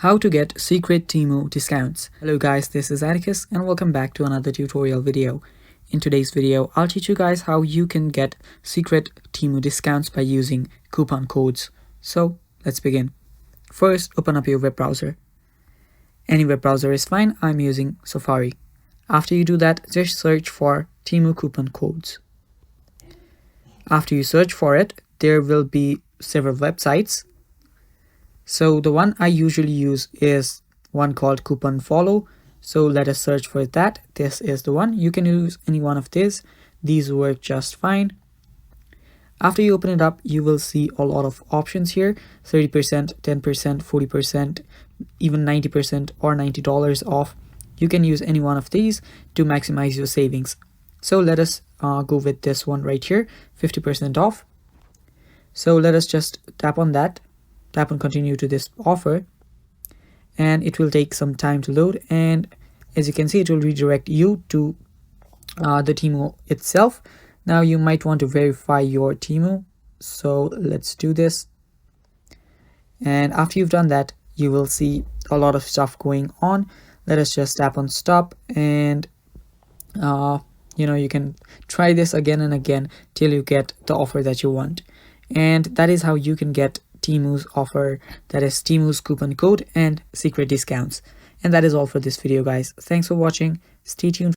How to get secret TEMU discounts. Hello guys, this is Atticus and welcome back to another tutorial video. In today's video, I'll teach you guys how you can get secret TEMU discounts by using coupon codes. So let's begin. First, open up your web browser. Any web browser is fine, I'm using Safari. After you do that, just search for TEMU coupon codes. After you search for it, there will be several websites. So the one I usually use is one called Coupon Follow. So let us search for that. This is the one. You can use any one of these. These work just fine. After you open it up, you will see a lot of options here. 30%, 10%, 40%, even 90% or $90 off. You can use any one of these to maximize your savings. So let us go with this one right here, 50% off. So let us just tap on that. Tap on continue to this offer and it will take some time to load, and as you can see it will redirect you to the TEMU itself. Now you might want to verify your TEMU, so let's do this. And after you've done that, you will see a lot of stuff going on. Let us just tap on stop, and you can try this again and again till you get the offer that you want. And that is how you can get TEMU's offer, that is TEMU's coupon code and secret discounts. And that is all for this video guys. Thanks for watching. Stay tuned.